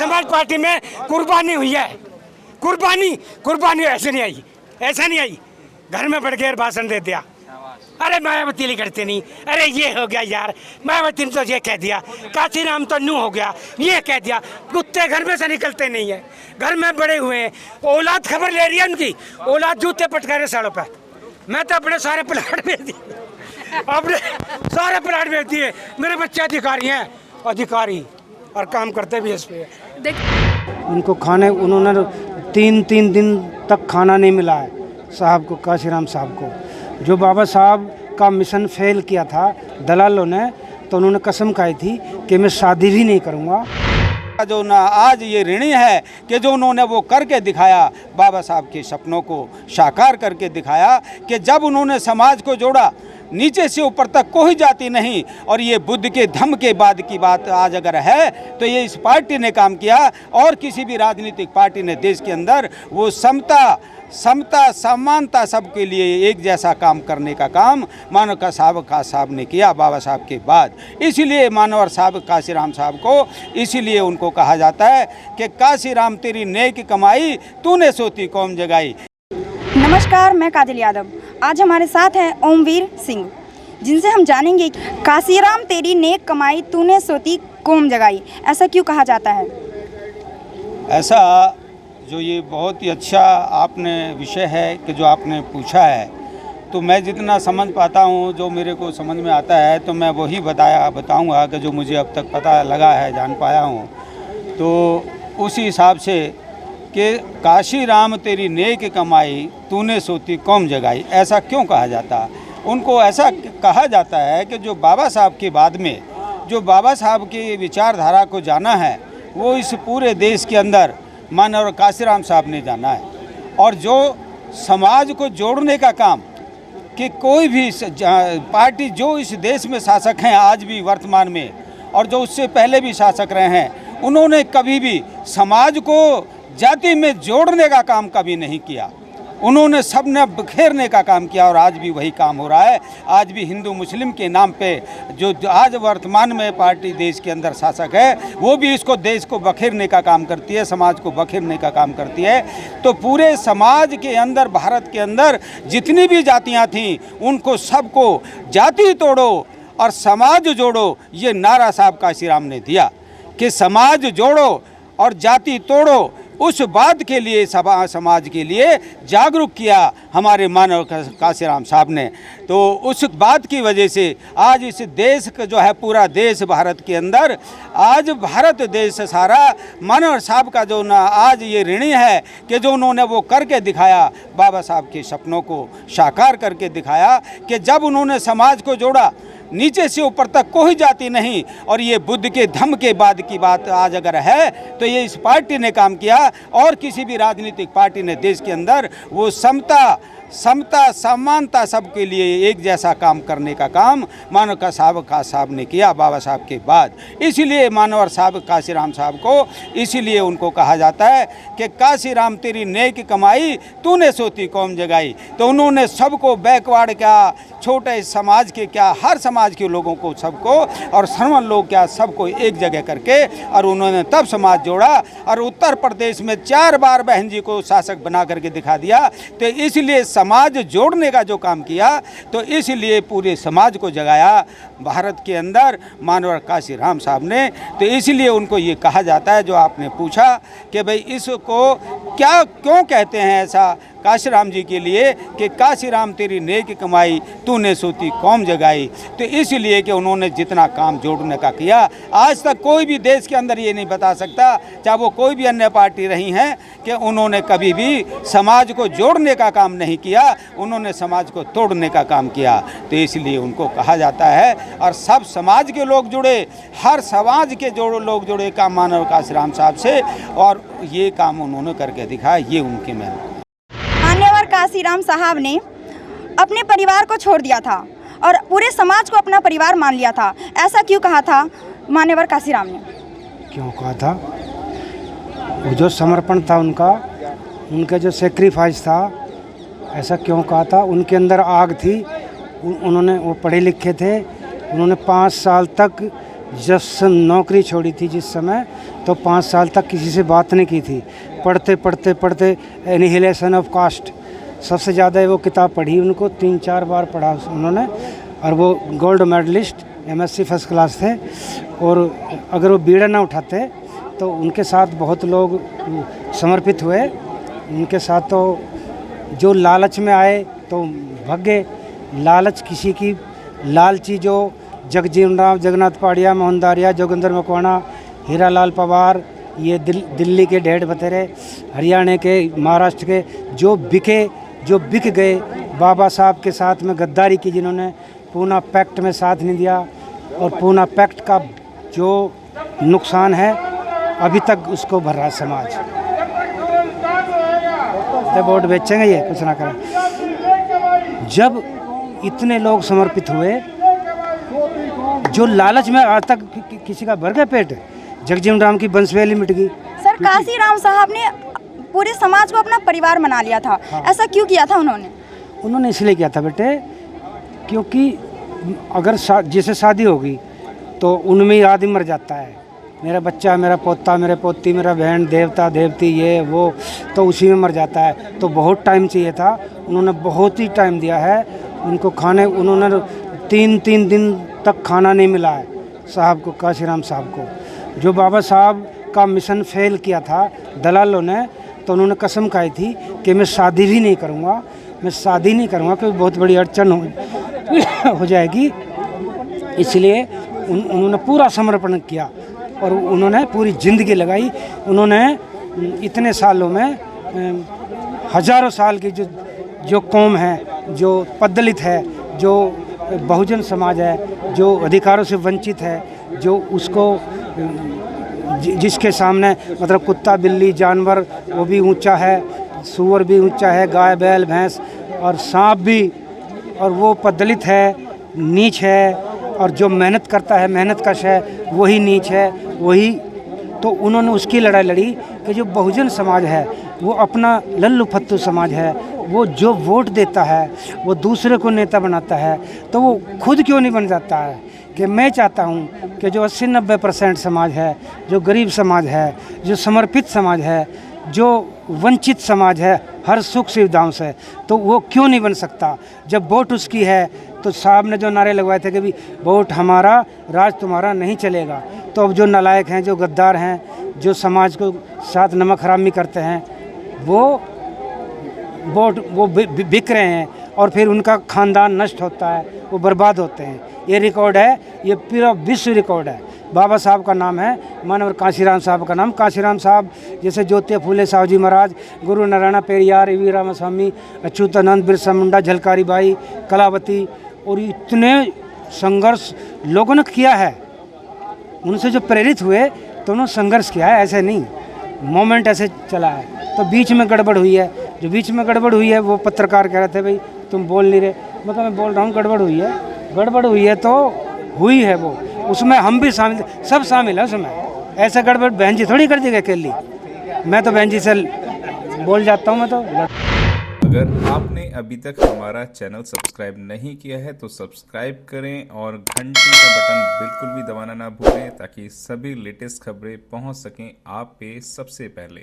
समाज पार्टी में कुर्बानी हुई है। कुर्बानी ऐसे नहीं आई, ऐसा नहीं आई। घर में बैठ के भाषण दे दिया, अरे मायावती नहीं करते नहीं, अरे ये हो गया यार, मायावती ने तो ये कह दिया, काशीराम तो नू हो गया, ये कह दिया। कुत्ते घर में से निकलते नहीं है, घर में बड़े हुए हैं। औलाद खबर ले रही है उनकी, औलाद जूते पटका रहे सड़कों पर। मैं तो अपने सारे प्लाट बेच दिए, अपने सारे प्लाट बेच दिए। मेरे बच्चे अधिकारी हैं, अधिकारी और काम करते भी इस पे। उनको खाने, उन्होंने तीन दिन तक खाना नहीं मिला है साहब को, काशीराम साहब को। जो बाबा साहब का मिशन फेल किया था दलालों ने, तो उन्होंने कसम खाई थी कि मैं शादी भी नहीं करूँगा। जो ना आज ये ऋणी है कि जो उन्होंने वो करके दिखाया, बाबा साहब के सपनों को साकार करके दिखाया कि जब उन्होंने समाज को जोड़ा, नीचे से ऊपर तक कोई जाति नहीं। और ये बुद्ध के धम्म के बाद की बात आज अगर है तो ये इस पार्टी ने काम किया, और किसी भी राजनीतिक पार्टी ने देश के अंदर वो समता समानता सबके लिए एक जैसा काम करने का काम मानव साहब ने किया बाबा साहब के बाद। इसीलिए मानवर साहब काशीराम साहब को इसीलिए उनको कहा जाता है कि काशीराम तेरी नेक कमाई तूने सोती कौम जगाई। नमस्कार, मैं काजल यादव। आज हमारे साथ हैं ओमवीर सिंह, जिनसे हम जानेंगे काशीराम तेरी नेक कमाई तूने सोती कौम जगाई, ऐसा क्यों कहा जाता है? ऐसा जो ये बहुत ही अच्छा आपने विषय है कि जो आपने पूछा है, तो मैं जितना समझ पाता हूँ, जो मेरे को समझ में आता है, तो मैं वही बताऊँगा कि जो मुझे अब तक पता लगा है, जान पाया हूँ। तो उसी हिसाब से कि काशीराम तेरी नेक कमाई तूने सोती कौम जगाई, ऐसा क्यों कहा जाता? उनको ऐसा कहा जाता है कि जो बाबा साहब के बाद में जो बाबा साहब की विचारधारा को जाना है, वो इस पूरे देश के अंदर मानव काशीराम साहब ने जाना है। और जो समाज को जोड़ने का काम, कि कोई भी पार्टी जो इस देश में शासक हैं आज भी वर्तमान में, और जो उससे पहले भी शासक रहे हैं, उन्होंने कभी भी समाज को जाति में जोड़ने का काम कभी नहीं किया। उन्होंने सबने बखेरने का काम किया, और आज भी वही काम हो रहा है। आज भी हिंदू मुस्लिम के नाम पे जो आज वर्तमान में पार्टी देश के अंदर शासक है, वो भी इसको देश को बखेरने का काम करती है, समाज को बखेरने का काम करती है। तो पूरे समाज के अंदर, भारत के अंदर जितनी भी जातियां थीं, उनको सबको जाति तोड़ो और समाज जोड़ो, ये नारा साहब काशीराम ने दिया कि समाज जोड़ो और जाति तोड़ो। उस बात के लिए समाज के लिए जागरूक किया हमारे मानव काशीराम साहब ने। तो उस बात की वजह से आज इस देश का जो है, पूरा देश भारत के अंदर, आज भारत देश सारा मानव साहब का जो ना आज ये ऋणी है कि जो उन्होंने वो करके दिखाया, बाबा साहब के सपनों को साकार करके दिखाया कि जब उन्होंने समाज को जोड़ा, नीचे से ऊपर तक कोई जाति नहीं। और ये बुद्ध के धम्म के बाद की बात आज अगर है तो ये इस पार्टी ने काम किया, और किसी भी राजनीतिक पार्टी ने देश के अंदर वो समता समानता सबके लिए एक जैसा काम करने का काम मानव साहब ने किया बाबा साहब के बाद। इसीलिए मानवर साहब काशीराम साहब को इसीलिए उनको कहा जाता है कि काशीराम तेरी नेक कमाई तूने सोती कौम जगाई। तो उन्होंने सबको, बैकवर्ड क्या, छोटे समाज के क्या, हर समाज के लोगों को, सबको, और श्रमण लोग क्या, सबको एक जगह करके, और उन्होंने तब समाज जोड़ा। और उत्तर प्रदेश में 4 बार बहन जी को शासक बना करके दिखा दिया। तो इसलिए समाज जोड़ने का जो काम किया, तो इसलिए पूरे समाज को जगाया भारत के अंदर मानवर काशीराम साहब ने। तो इसलिए उनको ये कहा जाता है, जो आपने पूछा कि भाई इसको क्या क्यों कहते हैं ऐसा काशीराम जी के लिए कि काशीराम तेरी नेक कमाई तूने सोती कौम जगाई। तो इसलिए कि उन्होंने जितना काम जोड़ने का किया, आज तक कोई भी देश के अंदर ये नहीं बता सकता, चाहे वो कोई भी अन्य पार्टी रही हैं, कि उन्होंने कभी भी समाज को जोड़ने का काम नहीं किया, उन्होंने समाज को तोड़ने का काम किया। तो इसलिए उनको कहा जाता है। और सब समाज के लोग जुड़े, हर समाज के लोग जुड़े काम मानव काशीराम साहब से, और ये काम उन्होंने करके दिखाया, ये उनकी मेहनत। मान्यवर काशीराम साहब ने अपने परिवार को छोड़ दिया था और पूरे समाज को अपना परिवार मान लिया था, ऐसा क्यों कहा था मान्यवर काशीराम ने? क्यों कहा था? वो जो समर्पण था उनका, उनका जो सेक्रीफाइस था, ऐसा क्यों कहा था? उनके अंदर आग थी, उन्होंने, वो पढ़े लिखे थे, उन्होंने 5 साल तक जब से नौकरी छोड़ी थी जिस समय, तो 5 साल तक किसी से बात नहीं की थी। पढ़ते पढ़ते पढ़ते एनिहिलेशन ऑफ कास्ट सबसे ज़्यादा वो किताब पढ़ी, उनको 3-4 बार पढ़ा उन्होंने, और वो gold medalist MSc first class थे। और अगर वो बीड़ा ना उठाते तो उनके साथ बहुत लोग समर्पित हुए। उनके साथ तो जो लालच में आए तो भागे, लालच किसी की लालची जो जगजीवन राम, जगन्नाथ पहाड़िया, मोहनदारिया, जोगिंदर मकवाना, हीरालाल पवार, ये दिल्ली के ढेड़ बतेरे, हरियाणा के, महाराष्ट्र के, जो बिक गए बाबा साहब के साथ में गद्दारी की, जिन्होंने पूना पैक्ट में साथ नहीं दिया, और पूना पैक्ट का जो नुकसान है अभी तक उसको भर रहा है समाज। जब वोट बेचेंगे ये कुछ ना करें। जब इतने लोग समर्पित हुए, जो लालच में आज तक किसी का भर गया पेट, जगजीवन राम की बंसवेली मिट गई। सर, काशीराम साहब ने पूरे समाज को अपना परिवार बना लिया था। हाँ। ऐसा क्यों किया था उन्होंने? उन्होंने इसलिए किया था बेटे, क्योंकि अगर जैसे शादी होगी तो उनमें ही आदमी मर जाता है। मेरा बच्चा, मेरा पोता, मेरे पोती, मेरा बहन, देवता देवती, ये वो, तो उसी में मर जाता है। तो बहुत टाइम चाहिए था, उन्होंने बहुत ही टाइम दिया है उनको खाने। उन्होंने 3-3 दिन तक खाना नहीं मिला है साहब को, काशीराम साहब को। जो बाबा साहब का मिशन फेल किया था दलालों ने, तो उन्होंने कसम खाई थी कि मैं शादी भी नहीं करूँगा, मैं शादी नहीं करूँगा, क्योंकि बहुत बड़ी अड़चन हो जाएगी। इसलिए उन्होंने पूरा समर्पण किया और उन्होंने पूरी ज़िंदगी लगाई। उन्होंने इतने सालों में हज़ारों साल की जो कौम है, जो पददलित है, जो बहुजन समाज है, जो अधिकारों से वंचित है, जो उसको जिसके सामने मतलब कुत्ता, बिल्ली, जानवर वो भी ऊंचा है, सूअर भी ऊंचा है, गाय, बैल, भैंस और सांप भी, और वो पददलित है, नीच है, और जो मेहनत करता है, मेहनत कश है, वही नीच है, वही। तो उन्होंने उसकी लड़ाई लड़ी कि जो बहुजन समाज है वो अपना लल्लू फत्तू समाज है, वो जो वोट देता है वो दूसरे को नेता बनाता है, तो वो खुद क्यों नहीं बन जाता है। कि मैं चाहता हूँ कि जो 80-90% समाज है, जो गरीब समाज है, जो समर्पित समाज है, जो वंचित समाज है हर सुख सुविधाओं से, तो वो क्यों नहीं बन सकता। जब वोट उसकी है, तो साहब ने जो नारे लगवाए थे कि भी वोट हमारा, राज तुम्हारा नहीं चलेगा, तो अब जो नालायक हैं, जो गद्दार हैं, जो समाज को साथ नमक हरामी करते हैं, वो वोट वो बिक रहे हैं, और फिर उनका खानदान नष्ट होता है, वो बर्बाद होते हैं। ये रिकॉर्ड है, ये पूरा विश्व रिकॉर्ड है। बाबा साहब का नाम है, मानवर काशीराम साहब का नाम। काशीराम साहब जैसे ज्योति फूले साहू जी महाराज, गुरु नारायण पेरियार, वी रामास्वामी, अच्युतानंद, बिरसा मुंडा, झलकारी बाई, कलावती, और इतने संघर्ष लोगों ने किया है, उनसे जो प्रेरित हुए तो उन्होंने संघर्ष किया है। ऐसे नहीं मोमेंट ऐसे चला है। तो बीच में गड़बड़ हुई है, जो बीच में गड़बड़ हुई है वो पत्रकार कह रहे थे भाई तुम बोल नहीं रहे, मतलब मैं बोल रहा हूँ गड़बड़ हुई है। गड़बड़ हुई है तो हुई है, वो उसमें हम भी शामिल, सब शामिल है उसमें। ऐसा गड़बड़ बहन जी थोड़ी कर देगी अकेली, मैं तो बहन जी से बोल जाता हूँ। मैं तो अगर आपने अभी तक हमारा चैनल सब्सक्राइब नहीं किया है तो सब्सक्राइब करें और घंटी का बटन बिल्कुल भी दबाना ना भूलें, ताकि सभी लेटेस्ट खबरें पहुंच सकें आप पे सबसे पहले।